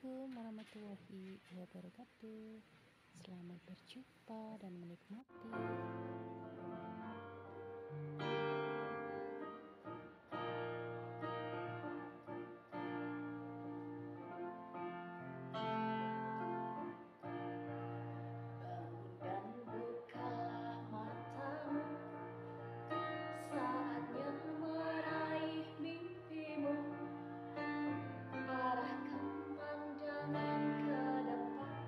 Assalamualaikum warahmatullahi wabarakatuh. Selamat berjumpa dan menikmati. Bangun dan bukalah matamu, saatnya meraih mimpimu. Arahkan pandangan ke depan,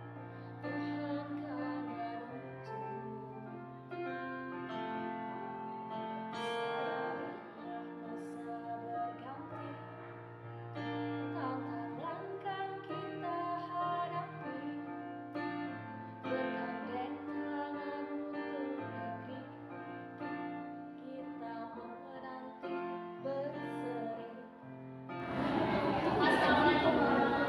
Tuhan kan menuntunmu. Sadarilah masa berganti, tantangan kan kita hadapi. Bergandeng tangan untuk negeri, kita menanti berseri. Assalamualaikum warahmatullahi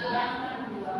Yang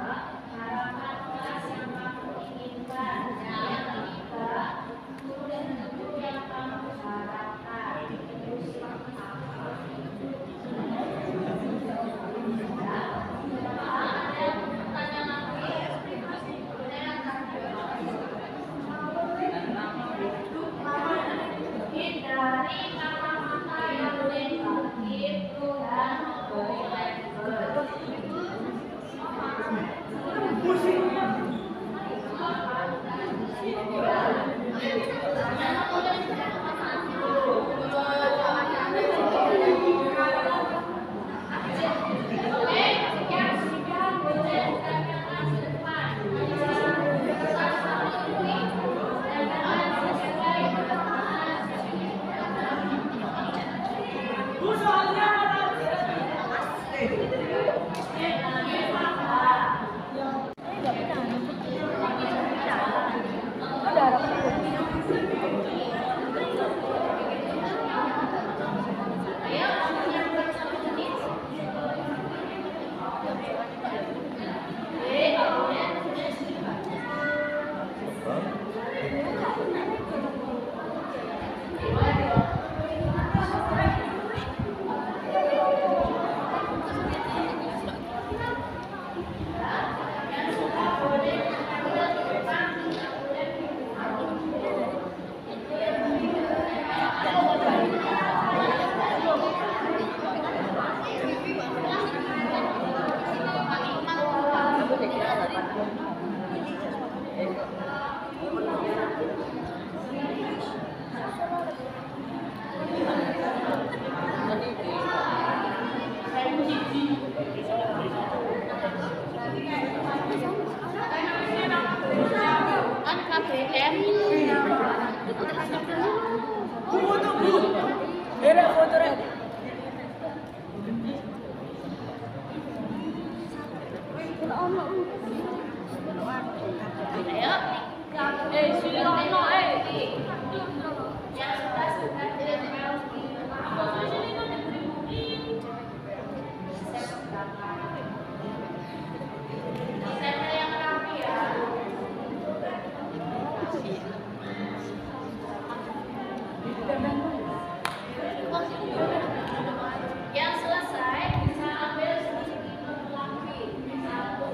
Yang selesai bisa ambil sedikit lagi. Satu.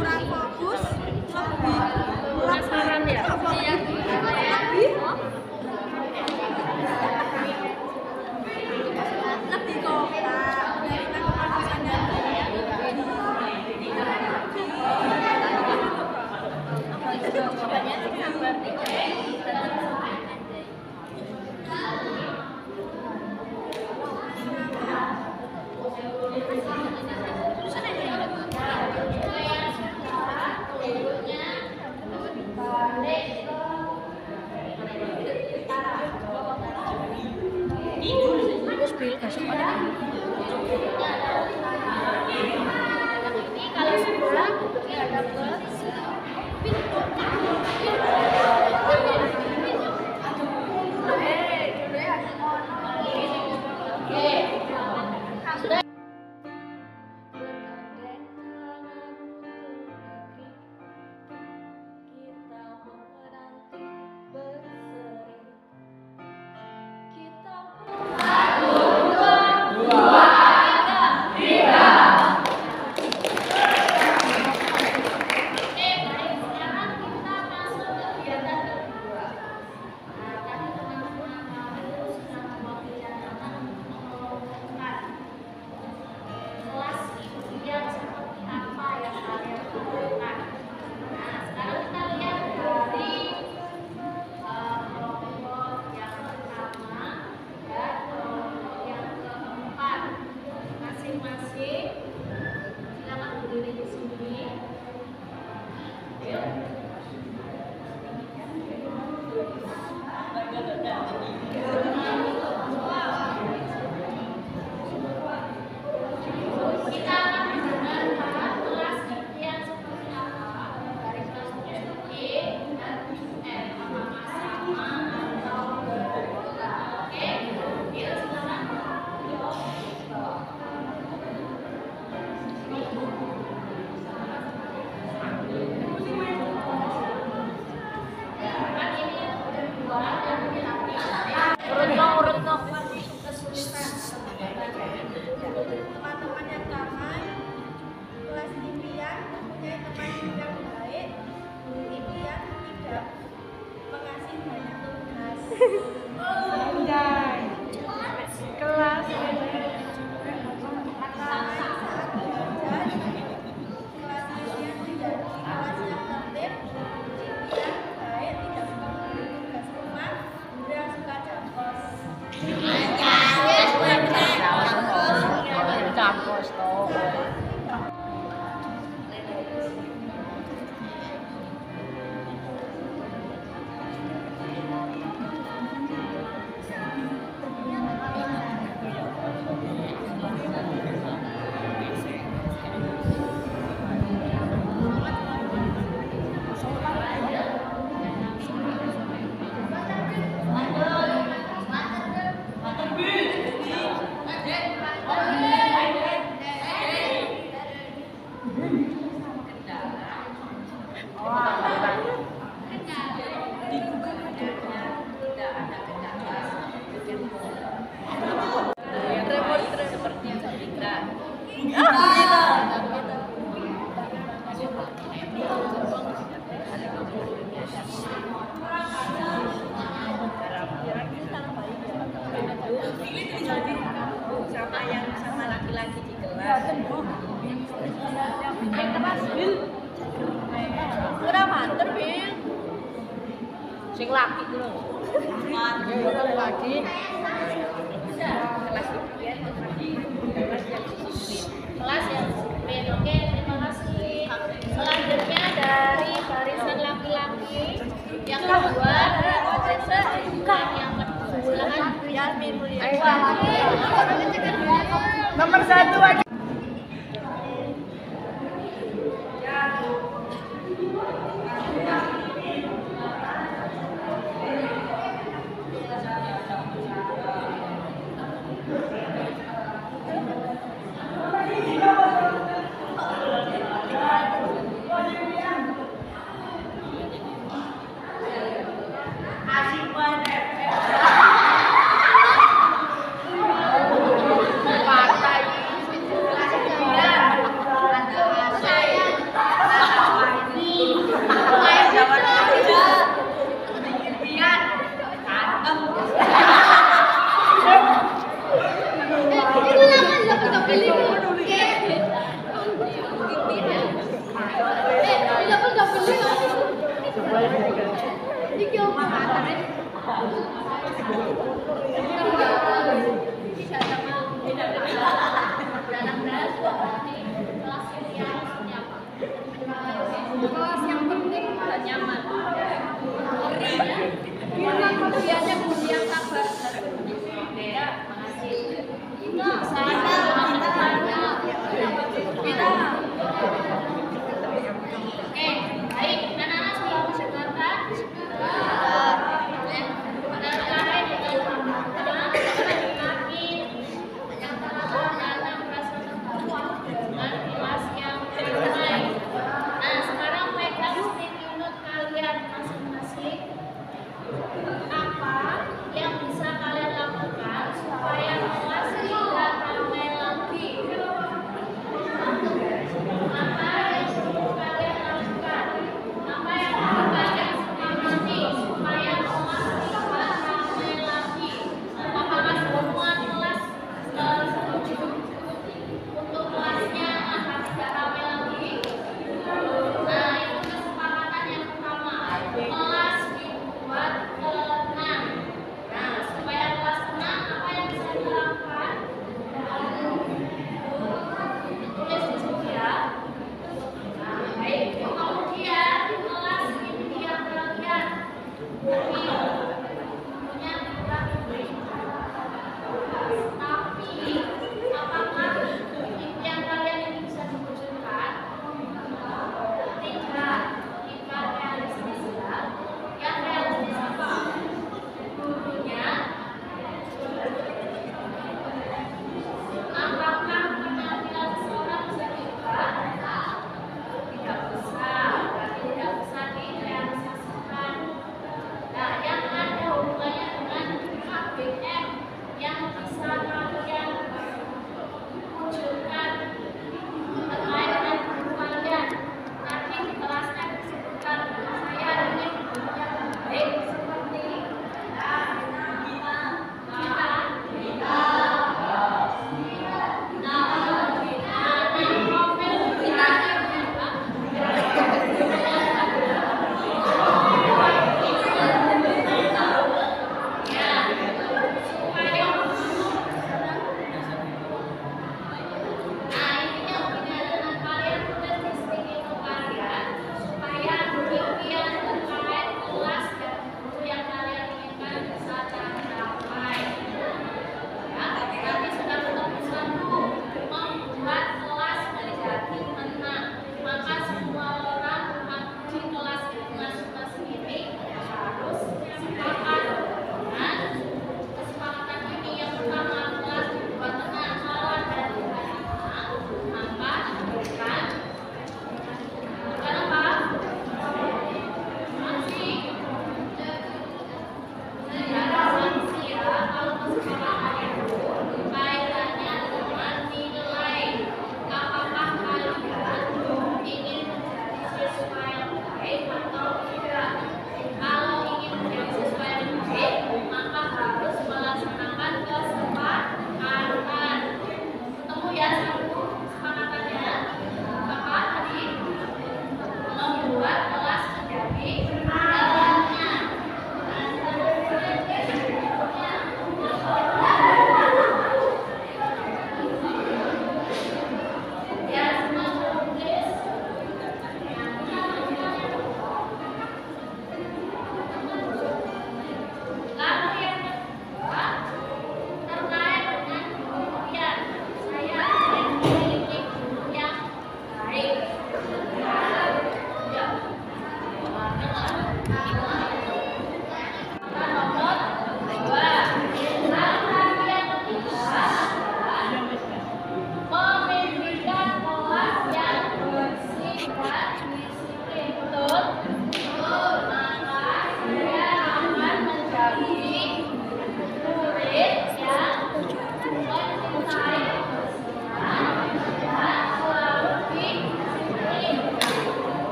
kurang fokus, Penasaran ya? lebih kompak dari kefokusannya. Banyak sih gambar ini kalau sekolah ya dapat Teman-teman yang ramai, kelas impian mempunyai teman yang baik, guru impian tidak mengasih banyak tugas. Kelas kelas impian tidak kelas yang tertib, impian baik, tidak suka memberi tugas rumah, mudah suka jangkos. Campos toh. Sama yang sama laki-laki di kelas. Kurang manter, Bil. sing laki ku lho. Lagi. Kelas impian kelas yang disiplin. Kelas yang disiplin. Oke, terima kasih. Selanjutnya dari barisan laki-laki. Yang kedua dari barisan yang kedua. Silakan Yasmin Mulia. Nomor 1 aja. yang bisa kalian wujudkan terkait dengan guru kalian. Nanti di kelasnya disebutkan saya ingin guru yang baik seperti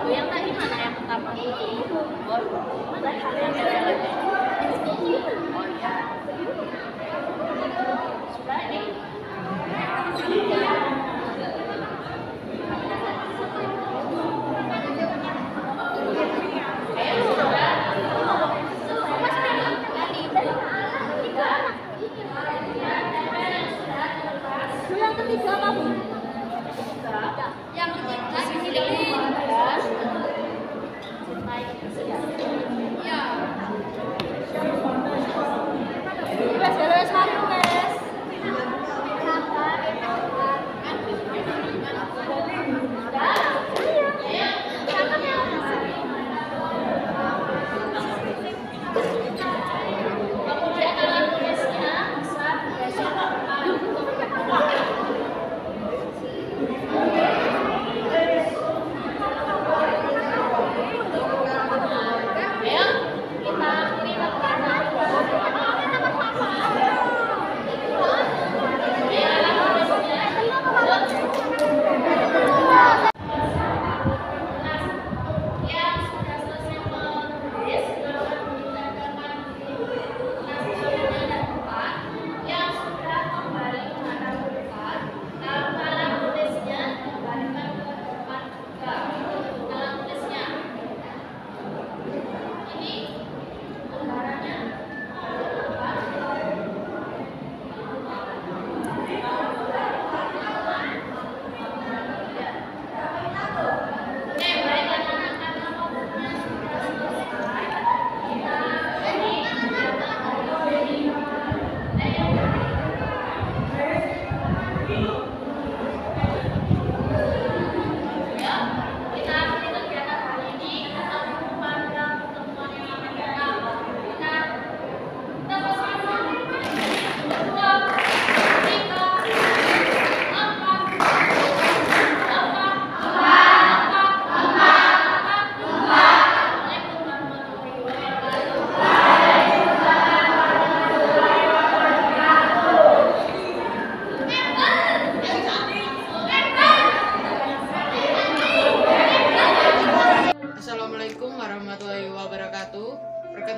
Yang tadi mana yang pertama? Sudah ini. Yang ketiga apa, Bu?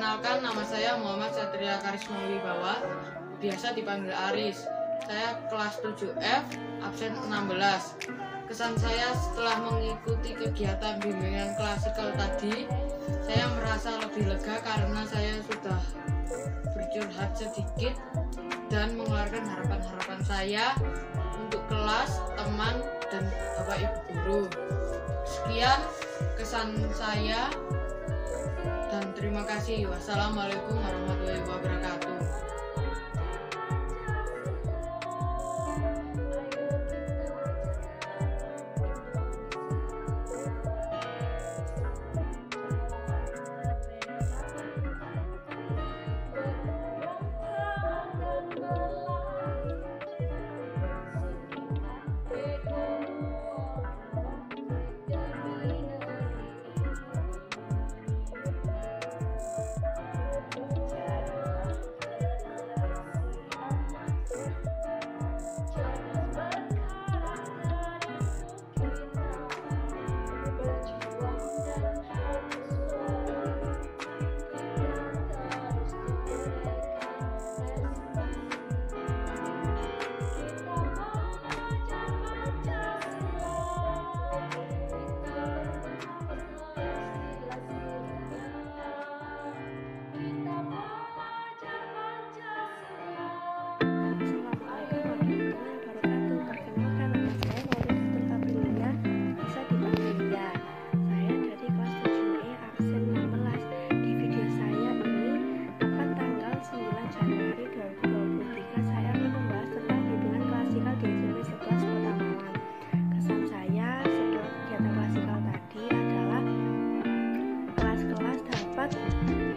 Perkenalkan, nama saya Muhammad Satria Karisma Wibawa, biasa dipanggil Aris. Saya kelas 7F, absen 16. Kesan saya setelah mengikuti kegiatan bimbingan klasikal tadi, saya merasa lebih lega karena saya sudah bercurhat sedikit dan mengeluarkan harapan-harapan saya untuk kelas, teman, dan Bapak Ibu guru. Sekian kesan saya dan terima kasih. Wassalamualaikum warahmatullahi wabarakatuh.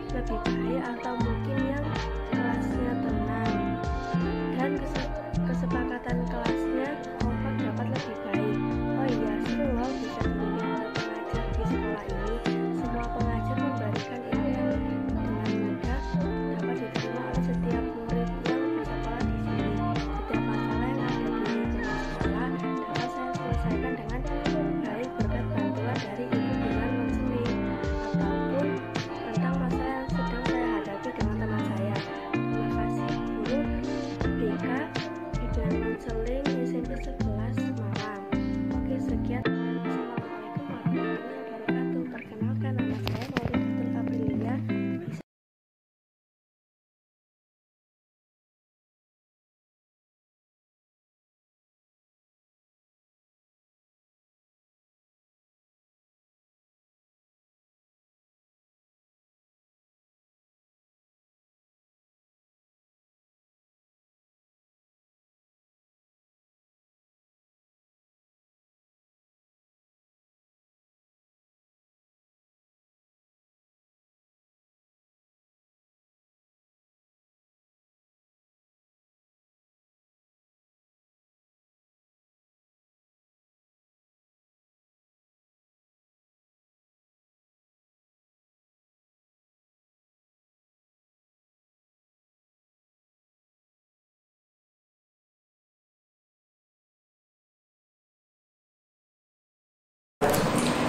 Lebih baik atau mungkin yang kelasnya tenang dan kesepakatan kelasnya kompak dapat lebih baik. Oh iya, seru loh bisa memilih pengajar di sekolah ini. Semua pengajar memberikan ilmu yang dengan mudah dapat diterima oleh setiap murid yang bersekolah di sini. Setiap masalah yang ada di lingkungan sekolah dapat saya selesaikan dengan baik berkat bantuan dari ibu dengan konseling ataupun tentang masalah yang sedang saya hadapi dengan teman saya. Terima kasih guru BK dengan konseling SMP 11 Malang. Oke, sekian. Assalamualaikum warahmatullahi wabarakatuh. Perkenalkan, nama saya Maulid Aprilia.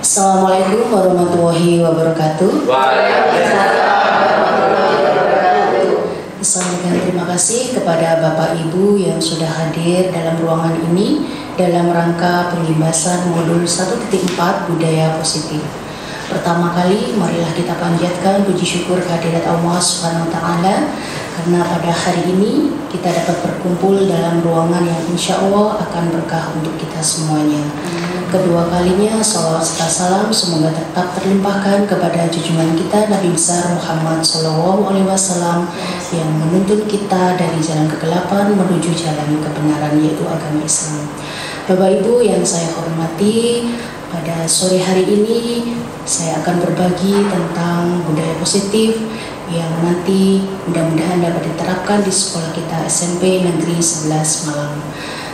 Assalamualaikum warahmatullahi wabarakatuh. Sampaikan terima kasih kepada Bapak Ibu yang sudah hadir dalam ruangan ini dalam rangka pembahasan modul 1.4 budaya positif. Pertama kali marilah kita panjatkan puji syukur kehadirat Allah Subhanahu wa taala karena pada hari ini kita dapat berkumpul dalam ruangan yang insya Allah akan berkah untuk kita semuanya. Kedua kalinya salawat serta salam semoga tetap terlimpahkan kepada junjungan kita Nabi besar Muhammad SAW yang menuntun kita dari jalan kegelapan menuju jalan kebenaran yaitu agama Islam. Bapak Ibu yang saya hormati, pada sore hari ini saya akan berbagi tentang budaya positif yang nanti mudah-mudahan dapat diterapkan di sekolah kita SMP Negeri 11 Malang.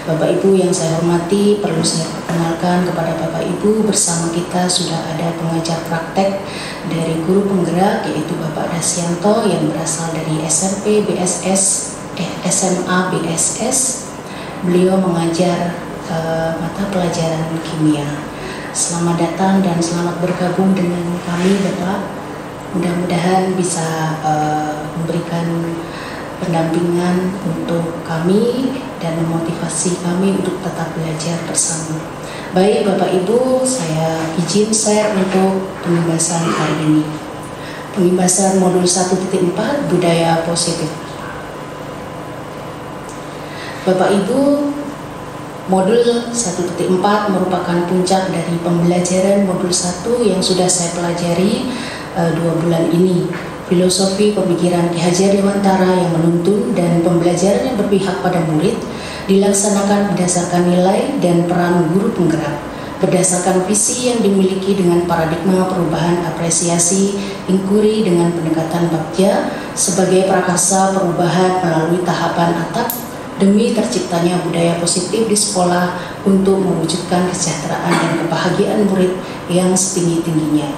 Bapak Ibu yang saya hormati, perlu saya perkenalkan kepada Bapak Ibu, bersama kita sudah ada pengajar praktek dari guru penggerak yaitu Bapak Dasyanto yang berasal dari SMA BSS. Beliau mengajar mata pelajaran kimia. Selamat datang dan selamat bergabung dengan kami Bapak. mudah-mudahan bisa memberikan pendampingan untuk kami dan memotivasi kami untuk tetap belajar bersama. Baik Bapak Ibu, saya izin share untuk pembahasan hari ini. Pembahasan modul 1.4 budaya positif. Bapak Ibu, modul 1.4 merupakan puncak dari pembelajaran modul 1 yang sudah saya pelajari 2 bulan ini. Filosofi pemikiran Ki Hajar Dewantara yang menuntun dan pembelajaran yang berpihak pada murid dilaksanakan berdasarkan nilai dan peran guru penggerak, berdasarkan visi yang dimiliki dengan paradigma perubahan apresiasi inquiry dengan pendekatan Bagja sebagai prakarsa perubahan melalui tahapan atap demi terciptanya budaya positif di sekolah untuk mewujudkan kesejahteraan dan kebahagiaan murid yang setinggi-tingginya.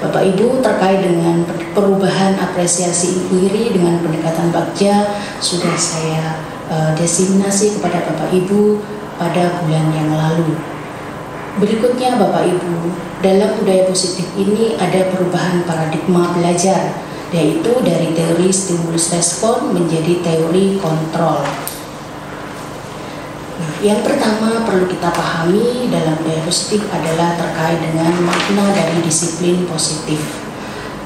Bapak Ibu, terkait dengan perubahan apresiasi inquiry dengan pendekatan Bagja sudah saya diseminasi kepada Bapak Ibu pada bulan yang lalu. Berikutnya Bapak Ibu, dalam budaya positif ini ada perubahan paradigma belajar, yaitu dari teori stimulus respon menjadi teori kontrol. Nah, yang pertama perlu kita pahami dalam budaya positif adalah terkait dengan makna dari disiplin positif.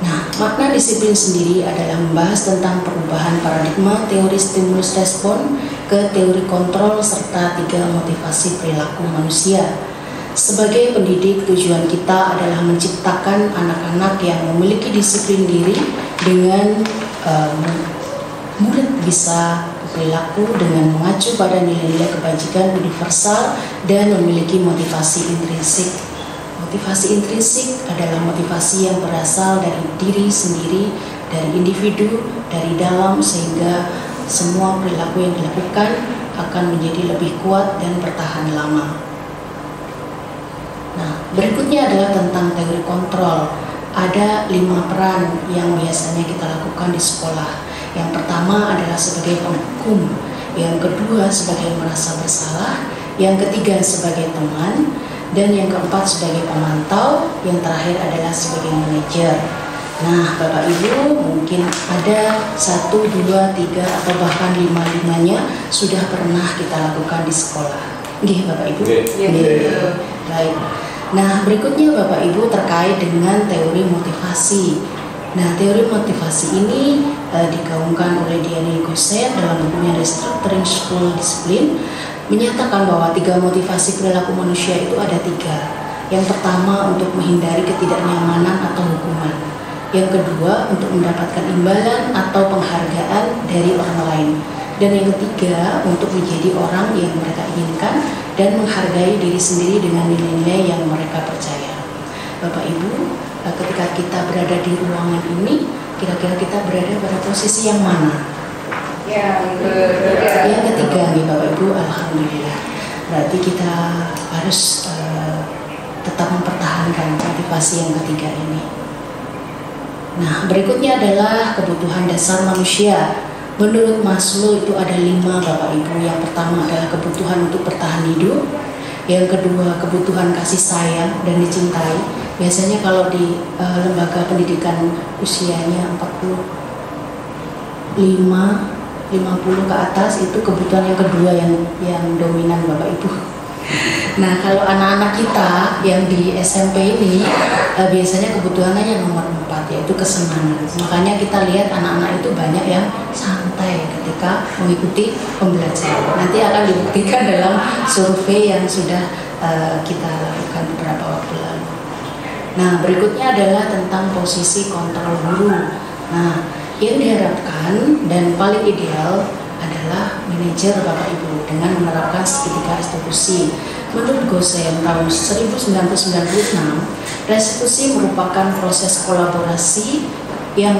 Nah, makna disiplin sendiri adalah membahas tentang perubahan paradigma teori stimulus respon ke teori kontrol serta 3 motivasi perilaku manusia. Sebagai pendidik, tujuan kita adalah menciptakan anak-anak yang memiliki disiplin diri dengan murid bisa perilaku dengan mengacu pada nilai-nilai kebajikan universal dan memiliki motivasi intrinsik. Motivasi intrinsik adalah motivasi yang berasal dari diri sendiri, dari individu, dari dalam, sehingga semua perilaku yang dilakukan akan menjadi lebih kuat dan bertahan lama. Nah, berikutnya adalah tentang teori kontrol. Ada 5 peran yang biasanya kita lakukan di sekolah. Yang pertama adalah sebagai penghukum, yang kedua sebagai merasa bersalah, yang ketiga sebagai teman, dan yang keempat sebagai pemantau, yang terakhir adalah sebagai manajer. Nah, Bapak Ibu mungkin ada 1, 2, 3 atau bahkan 5-limanya sudah pernah kita lakukan di sekolah. Nggih, Bapak Ibu? Nggih. Baik. Nah, berikutnya Bapak Ibu terkait dengan teori motivasi. Nah, teori motivasi ini digaungkan oleh Diane Gosset dalam bukunya Restructuring School Discipline, menyatakan bahwa 3 motivasi perilaku manusia itu ada 3. Yang pertama untuk menghindari ketidaknyamanan atau hukuman. Yang kedua untuk mendapatkan imbalan atau penghargaan dari orang lain. Dan yang ketiga untuk menjadi orang yang mereka inginkan dan menghargai diri sendiri dengan nilai-nilai yang mereka percaya. Bapak Ibu, ketika kita berada di ruangan ini, kira-kira kita berada pada posisi yang mana? Yang ketiga nih Bapak Ibu, alhamdulillah. Berarti kita harus tetap mempertahankan motivasi yang ketiga ini. Nah, berikutnya adalah kebutuhan dasar manusia. Menurut Maslow itu ada 5 Bapak Ibu. Yang pertama adalah kebutuhan untuk bertahan hidup. Yang kedua kebutuhan kasih sayang dan dicintai. Biasanya kalau di lembaga pendidikan usianya 50 ke atas itu kebutuhan yang kedua yang dominan Bapak Ibu. Nah, kalau anak-anak kita yang di SMP ini biasanya kebutuhannya yang nomor 4, yaitu kesenangan. Makanya kita lihat anak-anak itu banyak yang santai ketika mengikuti pembelajaran. Nanti akan dibuktikan dalam survei yang sudah kita lakukan beberapa waktu lalu. Nah, berikutnya adalah tentang posisi kontrol guru. Nah, yang diharapkan dan paling ideal adalah manajer Bapak Ibu dengan menerapkan segitiga restitusi. Menurut Gosset tahun 1996, restitusi merupakan proses kolaborasi yang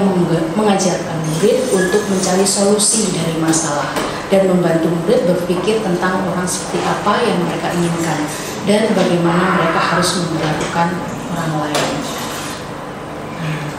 mengajarkan murid untuk mencari solusi dari masalah dan membantu murid berpikir tentang orang seperti apa yang mereka inginkan dan bagaimana mereka harus memperlakukan orang lain.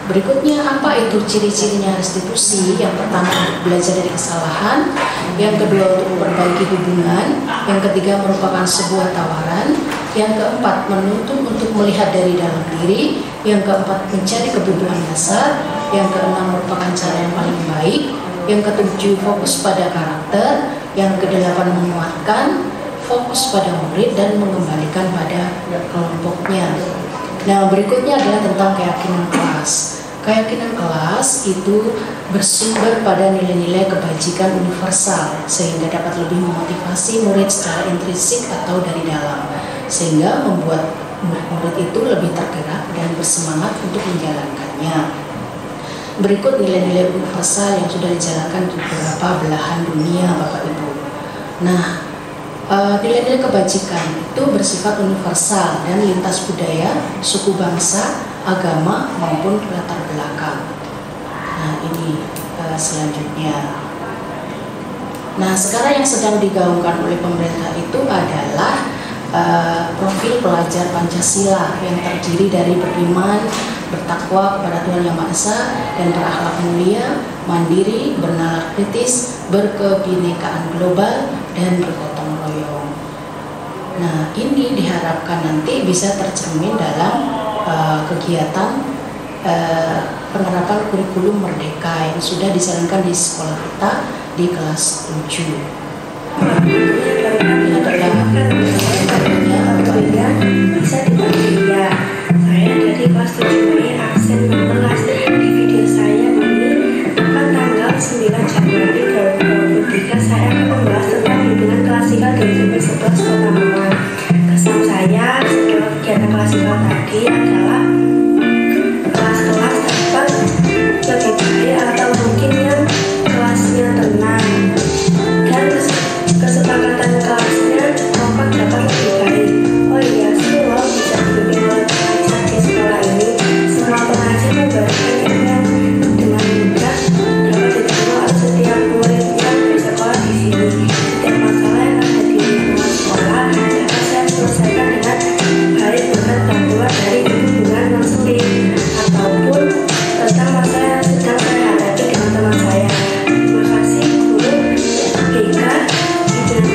Berikutnya, apa itu ciri-cirinya restitusi? Yang pertama untuk belajar dari kesalahan, yang kedua untuk memperbaiki hubungan, yang ketiga merupakan sebuah tawaran, Yang keempat, menuntut untuk melihat dari dalam diri. Yang keempat, mencari kebutuhan dasar. Yang keenam, merupakan cara yang paling baik. Yang ketujuh, fokus pada karakter. Yang kedelapan, menguatkan, fokus pada murid dan mengembalikan pada kelompoknya. Nah, berikutnya adalah tentang keyakinan kelas. Keyakinan kelas itu bersumber pada nilai-nilai kebajikan universal sehingga dapat lebih memotivasi murid secara intrinsik atau dari dalam, sehingga membuat murid-murid itu lebih tergerak dan bersemangat untuk menjalankannya. Berikut nilai-nilai universal yang sudah dijalankan di beberapa belahan dunia, Bapak Ibu. Nah, nilai-nilai kebajikan itu bersifat universal dan lintas budaya, suku bangsa, agama maupun latar belakang. Nah, ini selanjutnya. Nah, sekarang yang sedang digaungkan oleh pemerintah itu adalah profil pelajar Pancasila yang terdiri dari beriman, bertakwa kepada Tuhan Yang Maha Esa, dan berakhlak mulia, mandiri, bernalar kritis, berkebinekaan global, dan bergotong royong. Nah, ini diharapkan nanti bisa tercermin dalam kegiatan penerapan kurikulum merdeka yang sudah dijalankan di sekolah kita di kelas 7. Ini adalah bisa dibantu ya. Saya dari kelas 7B absen 16. Di video saya ini akan tanggal 9 Januari 2023 saya akan membahas tentang bimbingan klasikal di SMP 11 Kota Malang. Kesan saya setelah kegiatan klasikal tadi adalah kelas-kelas dapat lebih baik atau mungkin yang kelasnya tenang dan kesepakatan kelasnya kompak dapat lebih baik. Oh iya, semua bisa dibimbing oleh pengajar di sekolah ini. Semua pengajar memberikan ilmu dengan mudah dapat diterima oleh setiap murid yang bersekolah di sini. Setiap masalah yang ada di lingkungan sekolah dapat saya selesaikan dengan baik berkat bantuan dari bimbingan konseling ataupun tentang masalah yang sedang saya hadapi dengan teman saya. Terima kasih guru BK bimbingan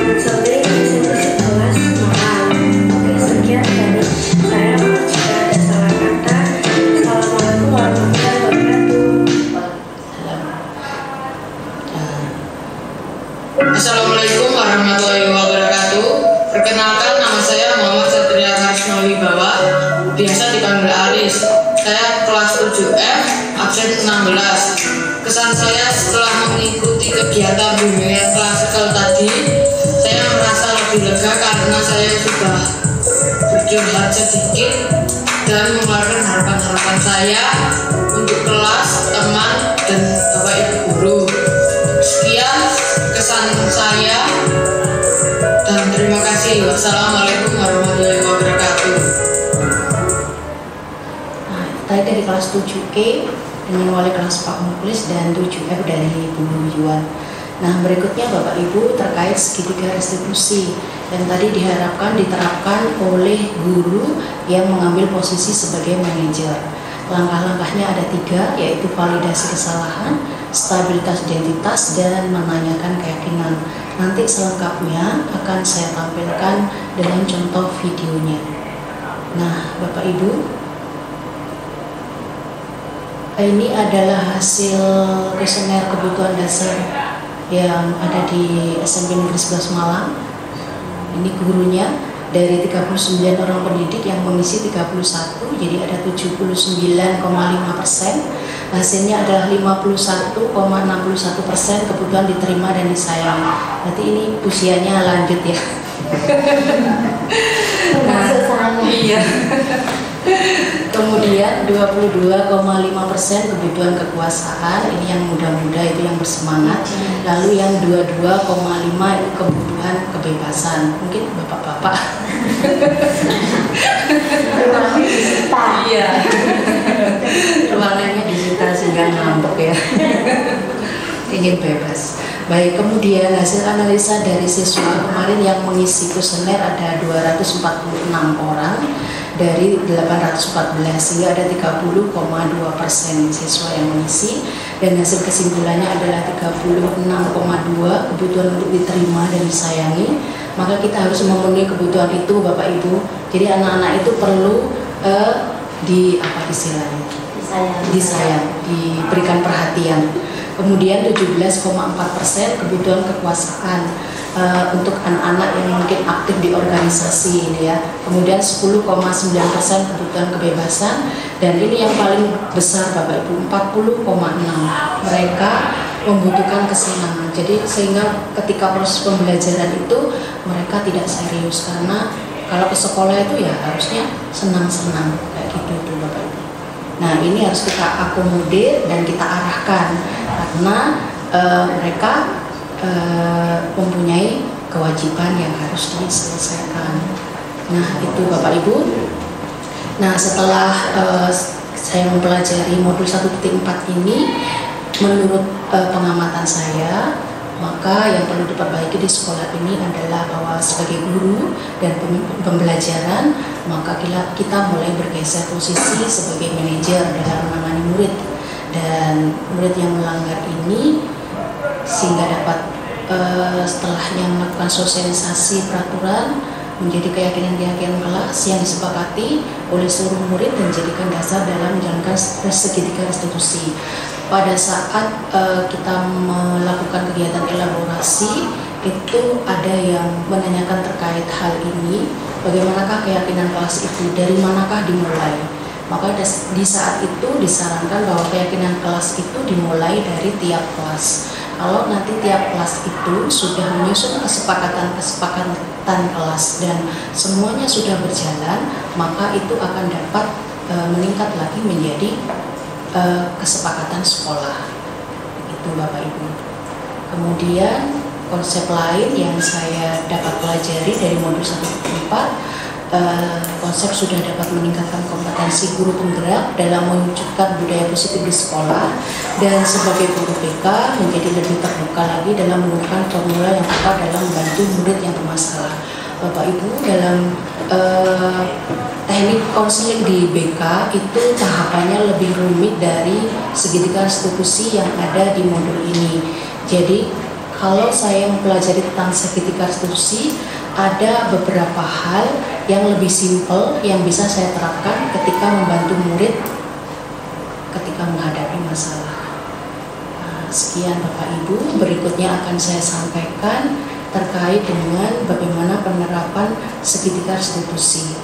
konseling SMP 11 Malang. Oke, sekian dari saya. Jika ada salah kata, Assalamualaikum warahmatullahi wabarakatuh. Assalamualaikum warahmatullahi wabarakatuh. Perkenalkan, nama saya Muhammad Satria Karisma Wibawa, biasa dipanggil Aris. Saya kelas 7F, absen 16. Kesan saya setelah mengikuti kegiatan bimbingan klasikal tadi, saya merasa lebih lega karena saya sudah bercurhat sedikit dan mengeluarkan harapan-harapan saya untuk kelas, teman, dan Bapak Ibu guru. Sekian kesan saya dan terima kasih. Wassalamualaikum warahmatullahi wabarakatuh. Nah, tadi dari kelas 7E dengan wali kelas Pak Muklis dan 7F dari Bu Yuan. Nah, berikutnya Bapak Ibu terkait segitiga restitusi yang tadi diharapkan diterapkan oleh guru yang mengambil posisi sebagai manajer. Langkah-langkahnya ada 3, yaitu validasi kesalahan, stabilitas identitas, dan menanyakan keyakinan. Nanti selengkapnya akan saya tampilkan dengan contoh videonya. Nah, Bapak Ibu, ini adalah hasil kuesioner kebutuhan dasar yang ada di SMP Negeri 11 Malang. Ini gurunya. Dari 39 orang pendidik yang mengisi 31, jadi ada 79,5%. Hasilnya adalah 51,61% kebutuhan diterima dan disayang. Berarti ini usianya lanjut ya. Nah, iya. Kemudian 22,5% kebutuhan kekuasaan, ini yang muda-muda itu yang bersemangat. Lalu yang 22,5 itu kebutuhan kebebasan. Mungkin bapak-bapak. Ruangannya disita. Iya. Ruangannya disita sehingga ngambek ya. Ingin bebas. Baik, kemudian hasil analisa dari siswa kemarin yang mengisi kuesioner ada 246 orang dari 814, sehingga ada 30,2% siswa yang mengisi. dan hasil kesimpulannya adalah 36,2 kebutuhan untuk diterima dan disayangi, maka kita harus memenuhi kebutuhan itu Bapak Ibu. Jadi anak-anak itu perlu disayang, diberikan perhatian. Kemudian 17,4% kebutuhan kekuasaan untuk anak-anak yang mungkin aktif di organisasi ini ya. Kemudian 10,9% kebutuhan kebebasan, dan ini yang paling besar Bapak Ibu, 40,6. Mereka membutuhkan kesenangan. Jadi sehingga ketika proses pembelajaran itu mereka tidak serius, karena kalau ke sekolah itu ya harusnya senang-senang kayak gitu tuh Bapak Ibu. Nah, ini harus kita akomodir dan kita arahkan, karena mereka mempunyai kewajiban yang harus diselesaikan. Nah, itu Bapak Ibu. Nah, setelah saya mempelajari modul 1.4 ini, menurut pengamatan saya, maka yang perlu diperbaiki di sekolah ini adalah bahwa sebagai guru dan pembelajaran, maka kita mulai bergeser posisi sebagai manajer dalam menangani murid, dan murid yang melanggar ini sehingga dapat setelahnya melakukan sosialisasi peraturan menjadi keyakinan kelas yang disepakati oleh seluruh murid dan dijadikan dasar dalam menjalankan segitiga restitusi. Pada saat kita melakukan kegiatan elaborasi, itu ada yang menanyakan terkait hal ini, bagaimanakah keyakinan kelas itu, dari manakah dimulai. Maka di saat itu disarankan bahwa keyakinan kelas itu dimulai dari tiap kelas. Kalau nanti tiap kelas itu sudah menyusun kesepakatan kelas dan semuanya sudah berjalan, maka itu akan dapat meningkat lagi menjadi kesepakatan sekolah. Itu Bapak Ibu. Kemudian konsep lain yang saya dapat pelajari dari modul 1.4, konsep sudah dapat meningkatkan kompetensi guru penggerak dalam mewujudkan budaya positif di sekolah, dan sebagai guru BK menjadi lebih terbuka lagi dalam menemukan formula yang tepat dalam membantu murid yang bermasalah. Bapak Ibu, dalam teknik konseling di BK itu tahapannya lebih rumit dari segitiga restitusi yang ada di modul ini. Jadi kalau saya mempelajari tentang segitiga restitusi, ada beberapa hal yang lebih simpel yang bisa saya terapkan ketika membantu murid ketika menghadapi masalah. Nah, sekian Bapak Ibu, berikutnya akan saya sampaikan terkait dengan bagaimana penerapan segitiga restitusi.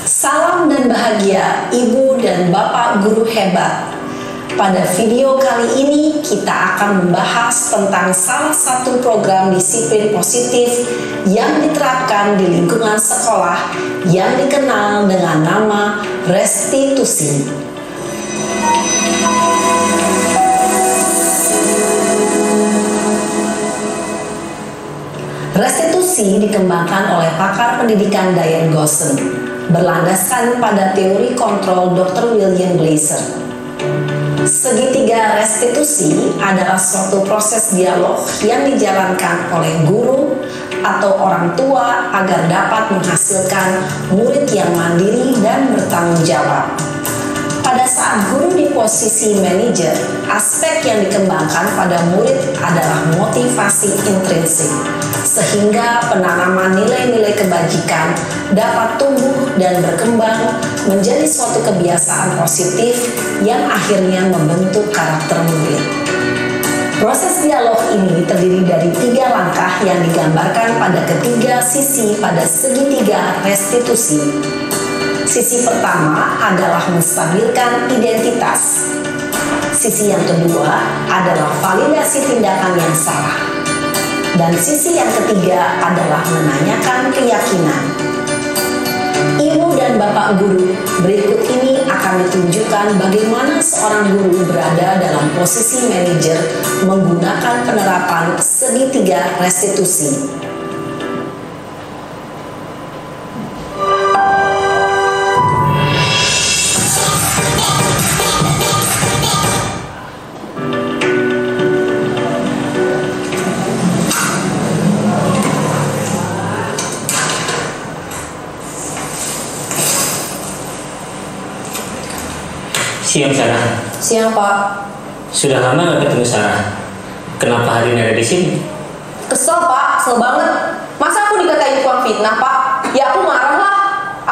Salam dan bahagia Ibu dan Bapak guru hebat. Pada video kali ini kita akan membahas tentang salah satu program disiplin positif yang diterapkan di lingkungan sekolah yang dikenal dengan nama restitusi. Restitusi dikembangkan oleh pakar pendidikan Diane Gosson, berlandaskan pada teori kontrol Dr. William Glasser. Segitiga restitusi adalah suatu proses dialog yang dijalankan oleh guru atau orang tua agar dapat menghasilkan murid yang mandiri dan bertanggung jawab. Pada saat guru di posisi manajer, aspek yang dikembangkan pada murid adalah motivasi intrinsik, sehingga penanaman nilai-nilai kebajikan dapat tumbuh dan berkembang menjadi suatu kebiasaan positif yang akhirnya membentuk karakter murid. Proses dialog ini terdiri dari 3 langkah yang digambarkan pada ketiga sisi pada segitiga restitusi. Sisi pertama adalah menstabilkan identitas. Sisi yang kedua adalah validasi tindakan yang salah. Dan sisi yang ketiga adalah menanyakan keyakinan. Ibu dan Bapak guru, berikut ini akan ditunjukkan bagaimana seorang guru berada dalam posisi manajer menggunakan penerapan segitiga restitusi. Siang, Sarah. Siang, Pak. Sudah lama nggak ketemu Sarah. Kenapa hari ini ada di sini? Kesel, Pak. Kesel banget. Masa aku dikatain tukang fitnah, Pak? Ya aku marah lah.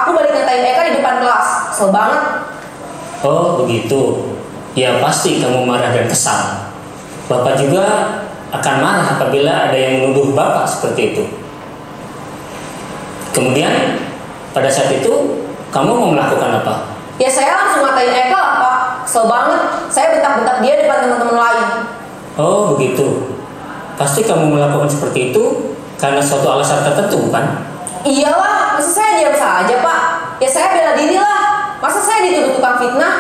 Aku balik ngatain Eka di depan kelas. Kesel banget. Oh, begitu. Ya pasti kamu marah dan kesal. Bapak juga akan marah apabila ada yang menuduh Bapak seperti itu. Kemudian, pada saat itu, kamu mau melakukan apa? Ya saya langsung ngatain Eka lah, Pak. Kesel banget. Saya bentak-bentak dia depan teman-teman lain. Oh, begitu. Pasti kamu melakukan seperti itu karena suatu alasan tertentu, bukan? Iyalah, masa saya diam saja, Pak? Ya saya bela diri lah. Masa saya dituduh tukang fitnah?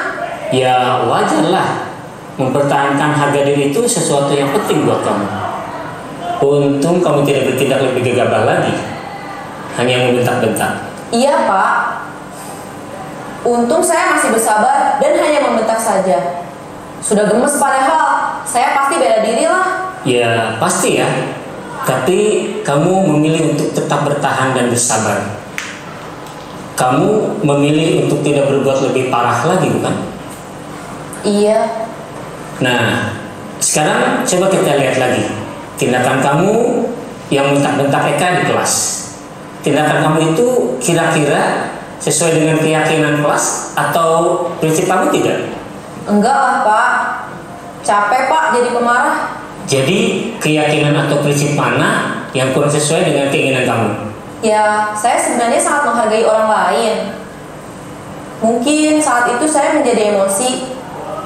Ya wajarlah. Mempertahankan harga diri itu sesuatu yang penting buat kamu. Untung kamu tidak bertindak lebih gegabah lagi, hanya membentak-bentak. Iya, Pak. Untung saya masih bersabar dan hanya membentak saja. Sudah gemes padahal, saya pasti bela diri lah. Ya pasti ya. Tapi kamu memilih untuk tetap bertahan dan bersabar. Kamu memilih untuk tidak berbuat lebih parah lagi, bukan? Iya. Nah, sekarang coba kita lihat lagi tindakan kamu yang bentak-bentak Eka di kelas. Tindakan kamu itu kira-kira sesuai dengan keyakinan kelas atau prinsip kamu tidak? Enggak lah, Pak. Capek, Pak, jadi pemarah. Jadi keyakinan atau prinsip mana yang kurang sesuai dengan keinginan kamu? Ya, saya sebenarnya sangat menghargai orang lain. Mungkin saat itu saya menjadi emosi,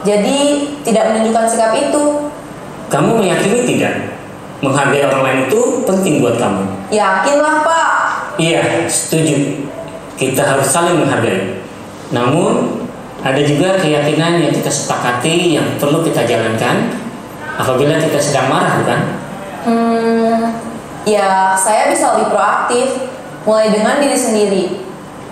jadi tidak menunjukkan sikap itu. Kamu meyakini tidak? Menghargai orang lain itu penting buat kamu? Yakinlah, Pak. Iya, setuju. Kita harus saling menghargai. Namun, ada juga keyakinan yang kita sepakati yang perlu kita jalankan apabila kita sedang marah, bukan? Ya, saya bisa lebih proaktif, mulai dengan diri sendiri.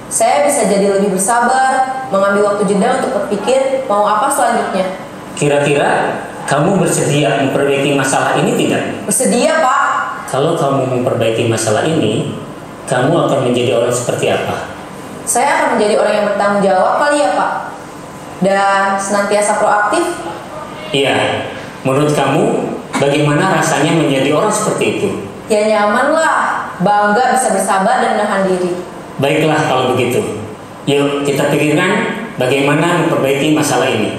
Saya bisa jadi lebih bersabar, mengambil waktu jeda untuk berpikir mau apa selanjutnya. Kira-kira kamu bersedia memperbaiki masalah ini tidak? Bersedia, Pak. Kalau kamu memperbaiki masalah ini, kamu akan menjadi orang seperti apa? Saya akan menjadi orang yang bertanggung jawab kali ya, Pak. Dan senantiasa proaktif. Iya, menurut kamu bagaimana rasanya menjadi orang seperti itu? Ya nyaman lah, bangga bisa bersabar dan menahan diri. Baiklah kalau begitu. Yuk kita pikirkan bagaimana memperbaiki masalah ini.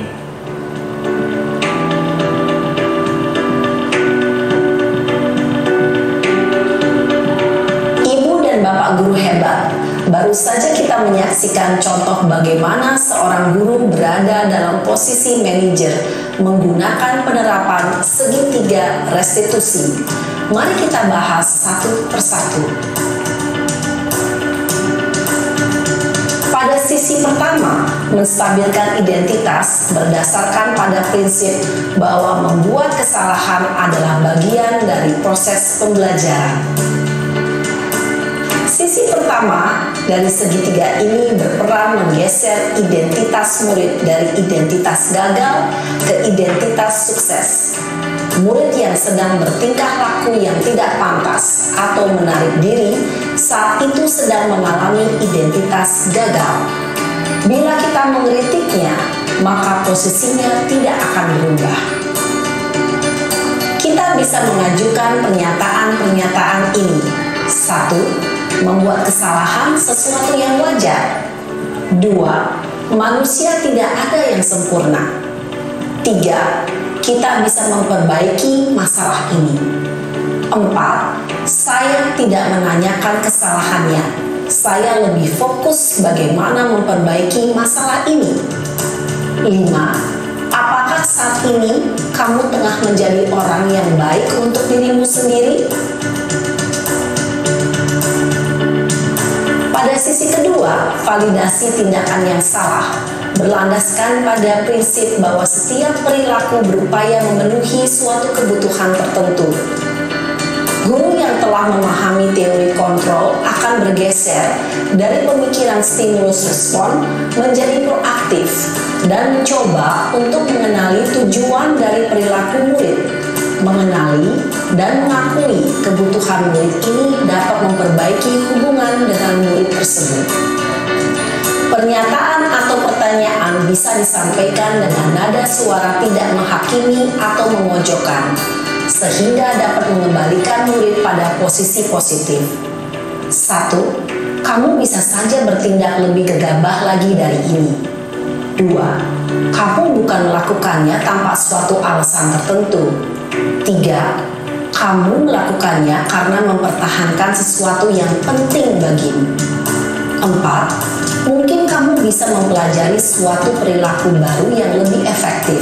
Ibu dan Bapak guru hebat. Baru saja kita menyaksikan contoh bagaimana seorang guru berada dalam posisi manajer menggunakan penerapan segitiga restitusi. Mari kita bahas satu persatu. Pada sisi pertama, menstabilkan identitas berdasarkan pada prinsip bahwa membuat kesalahan adalah bagian dari proses pembelajaran. Sisi pertama dari segitiga ini berperan menggeser identitas murid dari identitas gagal ke identitas sukses. Murid yang sedang bertingkah laku yang tidak pantas atau menarik diri saat itu sedang mengalami identitas gagal. Bila kita mengkritiknya, maka posisinya tidak akan berubah. Kita bisa mengajukan pernyataan-pernyataan ini. 1. Membuat kesalahan sesuatu yang wajar. 2. Manusia tidak ada yang sempurna. 3. Kita bisa memperbaiki masalah ini. 4. Saya tidak menanyakan kesalahannya. Saya lebih fokus bagaimana memperbaiki masalah ini. 5. Apakah saat ini kamu tengah menjadi orang yang baik untuk dirimu sendiri? Pada sisi kedua, validasi tindakan yang salah berlandaskan pada prinsip bahwa setiap perilaku berupaya memenuhi suatu kebutuhan tertentu. Guru yang telah memahami teori kontrol akan bergeser dari pemikiran stimulus respon menjadi proaktif dan mencoba untuk mengenali tujuan dari perilaku murid. Mengenali dan mengakui kebutuhan murid ini dapat memperbaiki hubungan dengan murid tersebut. Pernyataan atau pertanyaan bisa disampaikan dengan nada suara tidak menghakimi atau memojokkan, sehingga dapat mengembalikan murid pada posisi positif. 1. Kamu bisa saja bertindak lebih gegabah lagi dari ini. 2. Kamu bukan melakukannya tanpa suatu alasan tertentu. 3. Kamu melakukannya karena mempertahankan sesuatu yang penting bagimu. 4. Mungkin kamu bisa mempelajari suatu perilaku baru yang lebih efektif.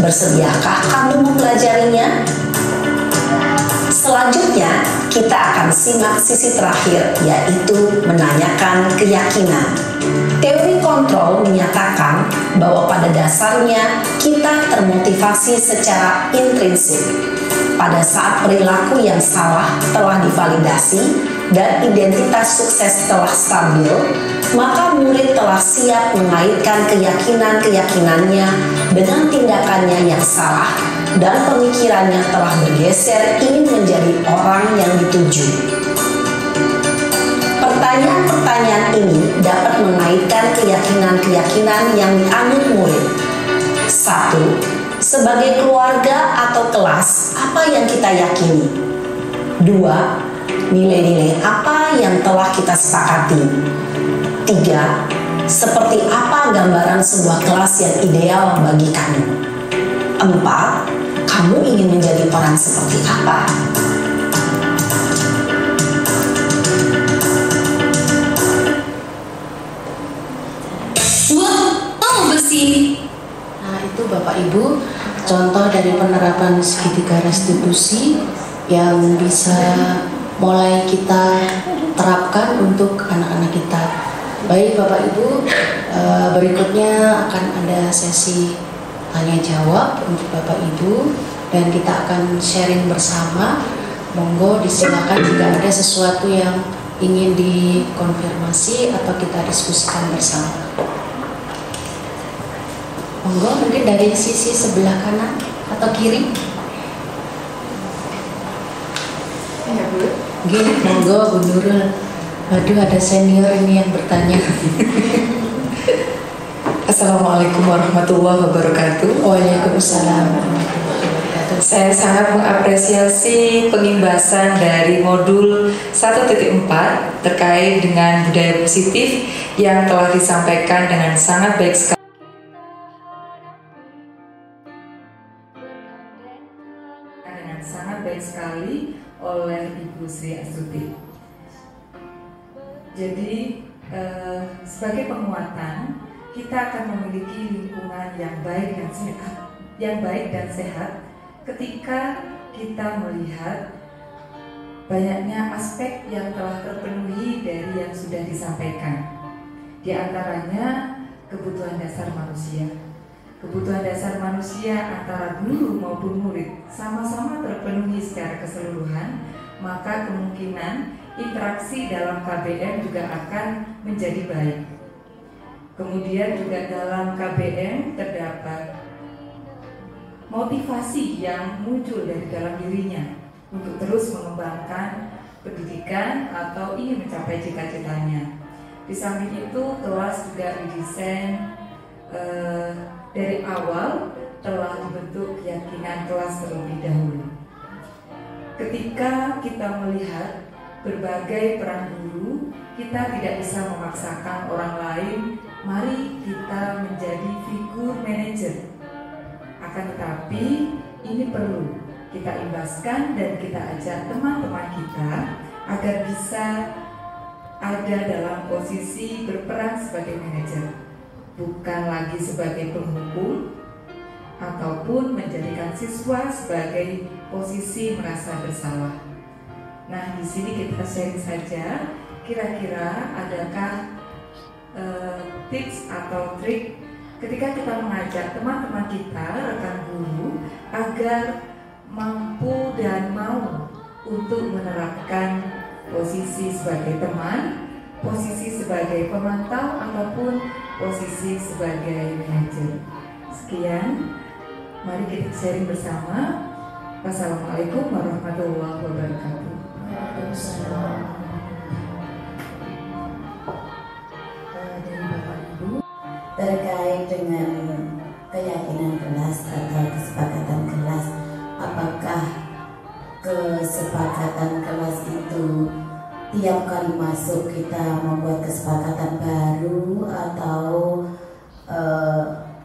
Bersediakah kamu mempelajarinya? Selanjutnya, kita akan simak sisi terakhir, yaitu menanyakan keyakinan. Teori kontrol menyatakan bahwa pada dasarnya kita termotivasi secara intrinsik. Pada saat perilaku yang salah telah divalidasi dan identitas sukses telah stabil, maka murid telah siap mengaitkan keyakinan-keyakinannya dengan tindakannya yang salah dan pemikirannya telah bergeser ingin menjadi orang yang dituju. Pertanyaan-pertanyaan ini dapat mengaitkan keyakinan-keyakinan yang dianut murid. 1. Sebagai keluarga atau kelas, apa yang kita yakini? 2. Nilai-nilai apa yang telah kita sepakati? 3. Seperti apa gambaran sebuah kelas yang ideal bagi kamu? 4. Kamu ingin menjadi orang seperti apa? Wow, bersih. Nah, itu Bapak Ibu, contoh dari penerapan segitiga restitusi yang bisa mulai kita terapkan untuk anak-anak kita. Baik Bapak Ibu, berikutnya akan ada sesi tanya jawab untuk Bapak Ibu dan kita akan sharing bersama. Monggo disilakan jika ada sesuatu yang ingin dikonfirmasi atau kita diskusikan bersama. Monggo, mungkin dari sisi sebelah kanan atau kiri. Ya Bu. Gini, monggo Bu Nurul. Waduh, ada senior ini yang bertanya. Assalamualaikum warahmatullahi wabarakatuh. Waalaikumsalam warahmatullahi wabarakatuh. Saya sangat mengapresiasi pengimbasan dari modul 1.4 terkait dengan budaya positif yang telah disampaikan dengan sangat baik sekali. Oleh Ibu Sri Astuti. Jadi sebagai penguatan, kita akan memiliki lingkungan yang baik dan sehat, ketika kita melihat banyaknya aspek yang telah terpenuhi dari yang sudah disampaikan. Di antaranya kebutuhan dasar manusia. Kebutuhan dasar manusia antara guru maupun murid sama-sama terpenuhi secara keseluruhan, maka kemungkinan interaksi dalam KBM juga akan menjadi baik. Kemudian juga dalam KBM terdapat motivasi yang muncul dari dalam dirinya untuk terus mengembangkan pendidikan atau ingin mencapai cita-citanya. Di samping itu, kelas juga didesain dari awal telah dibentuk keyakinan kelas terlebih dahulu. Ketika kita melihat berbagai peran guru, kita tidak bisa memaksakan orang lain, mari kita menjadi figur manajer. Akan tetapi ini perlu kita imbaskan dan kita ajak teman-teman kita agar bisa ada dalam posisi berperan sebagai manajer. Bukan lagi sebagai penghukum ataupun menjadikan siswa sebagai posisi merasa bersalah. Nah, di sini kita sharing saja, kira-kira adakah tips atau trik ketika kita mengajak teman-teman kita, rekan guru, agar mampu dan mau untuk menerapkan posisi sebagai teman, posisi sebagai pemantau, ataupun posisi sebagai manajer. Sekian, mari kita sharing bersama. Wassalamualaikum warahmatullahi wabarakatuh. Waalaikumsalam. Dari Bapak Ibu, terkait dengan keyakinan kelas atau kesepakatan kelas. Apakah kesepakatan kelas itu tiap kali masuk kita membuat kesepakatan baru, atau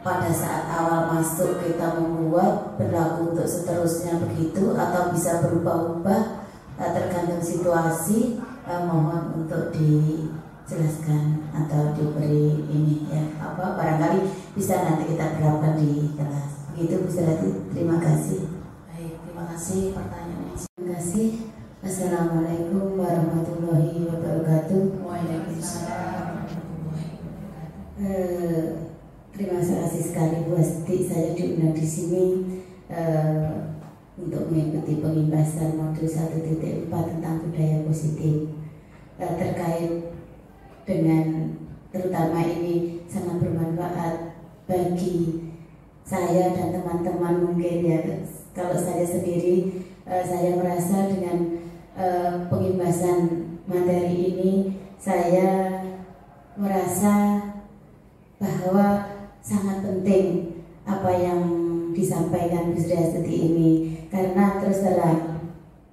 pada saat awal masuk kita membuat berlaku untuk seterusnya begitu, atau bisa berubah-ubah tergantung situasi? Mohon untuk dijelaskan atau diberi ini ya, barangkali bisa nanti kita terapkan di kelas. Begitu Bu Surati, terima kasih. Baik, terima kasih pertanyaannya. Terima kasih. Assalamualaikum warahmatullahi wabarakatuh. Waalaikumsalam. Terima kasih sekali Bu Asti, saya diundang di sini untuk mengikuti pengimbasan modul 1.4 tentang budaya positif. Terkait dengan, terutama ini sangat bermanfaat bagi saya dan teman-teman mungkin ya. Kalau saya sendiri, saya merasa dengan pengimbasan materi ini, saya merasa bahwa sangat penting apa yang disampaikan Bu Sri Astuti ini, karena terus terang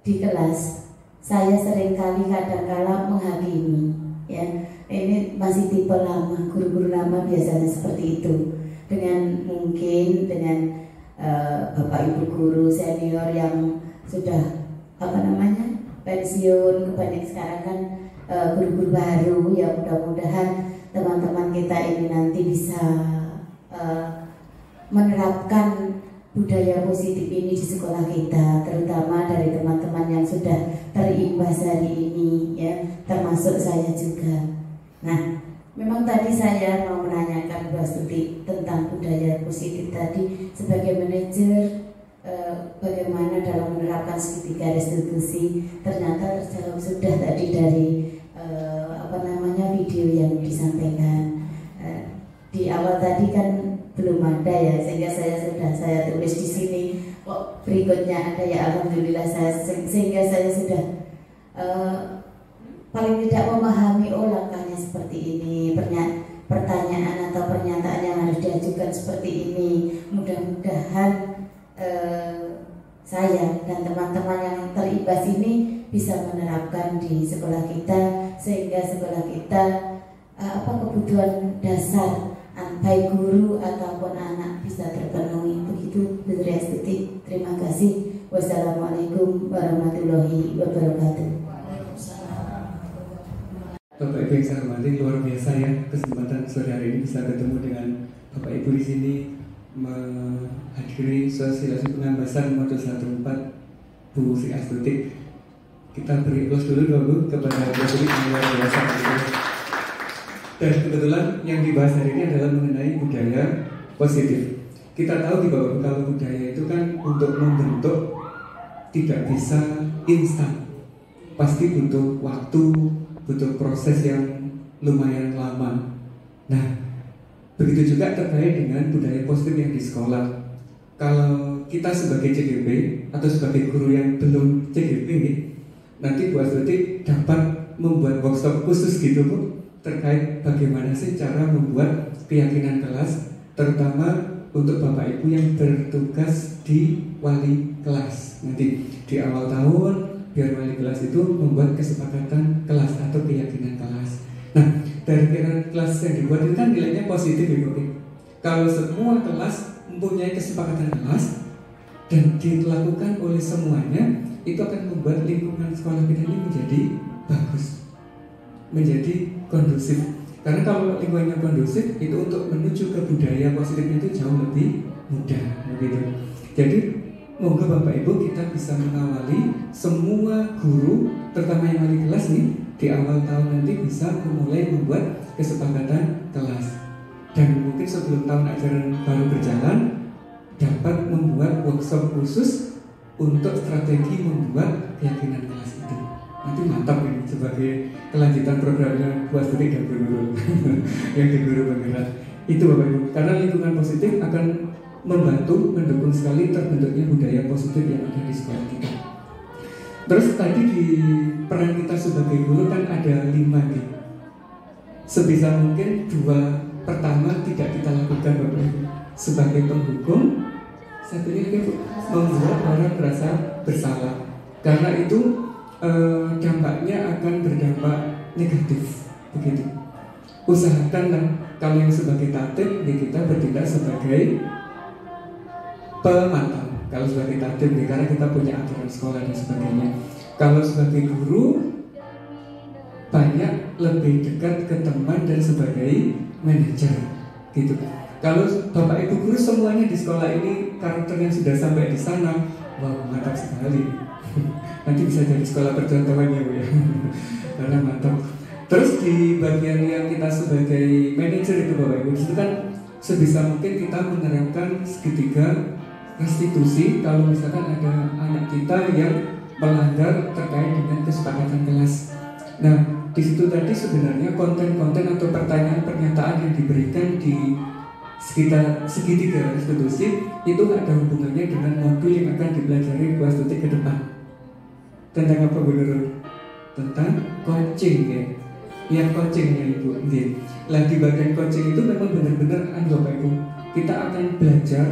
di kelas saya seringkali kadang-kala menghakimi ya. Ini masih tipe lama, guru-guru lama biasanya seperti itu, dengan mungkin dengan bapak ibu guru senior yang sudah pensiun. Kebanyakan sekarang kan guru-guru baru ya, mudah-mudahan teman-teman kita ini nanti bisa menerapkan budaya positif ini di sekolah kita, terutama dari teman-teman yang sudah terimbas hari ini ya, termasuk saya juga. Nah, memang tadi saya mau menanyakan Bu Astuti tentang budaya positif tadi sebagai manajer, bagaimana dalam menerapkan segitiga restitusi. Ternyata terjawab sudah tadi dari video yang disampaikan. Di awal tadi kan belum ada ya, sehingga saya tulis di sini. Kok berikutnya ada ya, alhamdulillah sehingga saya sudah paling tidak memahami langkahnya seperti ini, pertanyaan atau pernyataan yang harus diajukan seperti ini. Mudah-mudahan saya dan teman-teman yang terimbas ini bisa menerapkan di sekolah kita, sehingga sekolah kita kebutuhan dasar baik guru ataupun anak bisa terpenuhi. Begitu Bu Sri Astuti, terima kasih. Wassalamualaikum warahmatullahi wabarakatuh. Bapak Ibu yang saya hormati, luar biasa ya kesempatan sore hari ini bisa ketemu dengan Bapak Ibu di sini menghadiri sosialisasi pengambasan modul 1.4 Bu Sri Astuti. Kita beri aplaus dulu kepada Bu Astuti yang luar biasa. Dan kebetulan yang dibahas hari ini adalah mengenai budaya positif. Kita tahu bahwa kalau budaya itu kan untuk membentuk tidak bisa instan, pasti butuh waktu, butuh proses yang lumayan lama. Nah, begitu juga terkait dengan budaya positif yang di sekolah. Kalau kita sebagai CGP atau sebagai guru yang belum CGP, nanti Bu Astuti dapat membuat workshop khusus gitu Bu, terkait bagaimana sih cara membuat keyakinan kelas, terutama untuk Bapak Ibu yang bertugas di wali kelas. Nanti di awal tahun biar wali kelas itu membuat kesepakatan kelas atau keyakinan kelas. Nah, dari keyakinan kelas yang dibuat itu kan nilainya positif Ibu. Kalau semua kelas mempunyai kesepakatan kelas dan dilakukan oleh semuanya, itu akan membuat lingkungan sekolah kita ini menjadi bagus, menjadi kondusif. Karena kalau lingkungannya kondusif, itu untuk menuju ke budaya positif itu jauh lebih mudah begitu. Jadi moga Bapak Ibu kita bisa mengawali semua guru, terutama yang wali kelas nih, di awal tahun nanti bisa memulai membuat kesepakatan kelas. Dan mungkin sebelum tahun ajaran baru berjalan, dapat membuat workshop khusus untuk strategi membuat keyakinan kelas itu. Nanti mantap ini sebagai kelanjutan programnya Bu Astuti dan Bu Nurul yang di guru penggerak itu Bapak Ibu. Karena lingkungan positif akan membantu, mendukung sekali terbentuknya budaya positif yang ada di sekolah kita. Terus tadi di peran kita sebagai guru kan ada 5 nih. Sebisa mungkin 2 pertama tidak kita lakukan Bapak Ibu sebagai penghukum, satunya lagi membuat orang merasa bersalah, karena itu dampaknya akan berdampak negatif begitu. Usahakanlah kalau yang sebagai tatib kita bertindak sebagai pemantau. Kalau sebagai tatib karena kita punya aturan sekolah dan sebagainya. Kalau sebagai guru banyak lebih dekat ke teman dan sebagai manajer gitu. Kalau Bapak Ibu guru semuanya di sekolah ini karakternya sudah sampai di sana, wow mantap sekali. Nanti bisa jadi sekolah percontohan ya Bu ya. Karena mantap. Terus di bagian yang kita sebagai manajer itu Bapak Ibu, itu kan sebisa mungkin kita menerapkan segitiga restitusi kalau misalkan ada anak kita yang melanggar terkait dengan kesepakatan kelas. Nah, di situ tadi sebenarnya konten-konten atau pertanyaan pernyataan yang diberikan di segitiga restitusi itu ada hubungannya dengan modul yang akan dipelajari Bu Astuti ke depan. Tentang apa Bu Nurul? Tentang coaching ya. Yang coachingnya Ibu. Lah di bagian coaching itu memang benar-benar Bapak Ibu, kita akan belajar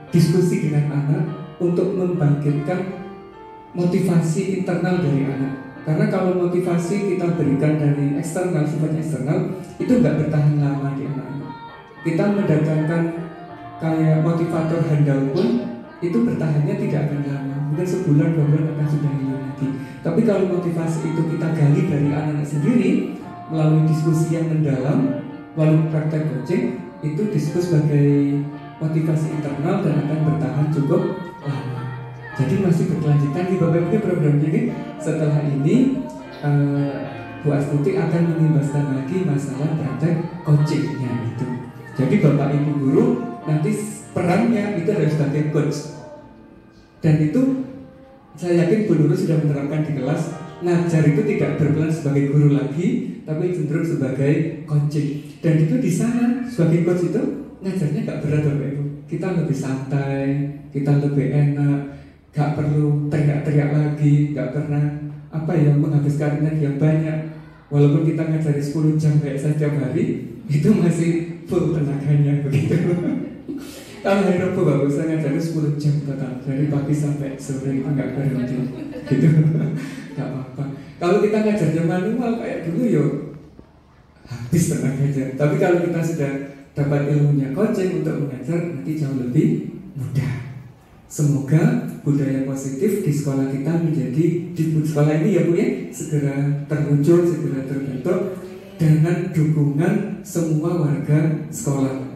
diskusi dengan anak untuk membangkitkan motivasi internal dari anak. Karena kalau motivasi kita berikan dari eksternal, sifatnya eksternal, itu nggak bertahan lama di anak-anak. Kita mendatangkan kayak motivator handal pun itu bertahannya tidak akan lama, mungkin sebulan 2 bulan akan sudah hilang lagi. Tapi kalau motivasi itu kita gali dari anak-anak sendiri melalui diskusi yang mendalam, melalui praktek coaching, itu disebut sebagai motivasi internal dan akan bertahan cukup lama. Jadi masih berkelanjutan di Bapak Ibu program ini. Setelah ini Bu Astuti akan mengimbaskan lagi masalah praktek coachingnya itu. Jadi Bapak Ibu guru nanti perannya itu adalah sebagai coach. Dan itu saya yakin Bu Nurul sudah menerapkan di kelas. Ngajar itu tidak berperan sebagai guru lagi, tapi cenderung sebagai coaching. Dan itu di sana sebagai coach itu ngajarnya gak berat Bapak Ibu. Kita lebih santai, kita lebih enak, gak perlu teriak-teriak lagi, gak pernah menghabiskan energi yang banyak. Walaupun kita ngajari 10 jam kayak saya setiap hari, itu masih full tenaganya begitu. Kalau hari Rabu bagus saya ngajari 10 jam total dari pagi sampai sore itu nggak berhenti, gitu. Nggak apa-apa. Kalau kita ngajarnya manual kayak dulu habis tenaganya. Tapi kalau kita sudah dapat ilmunya coaching untuk mengajar, nanti jauh lebih mudah. Semoga budaya positif di sekolah kita menjadi di sekolah ini ya Bu ya segera terwujud, segera terbentuk dengan dukungan semua warga sekolah.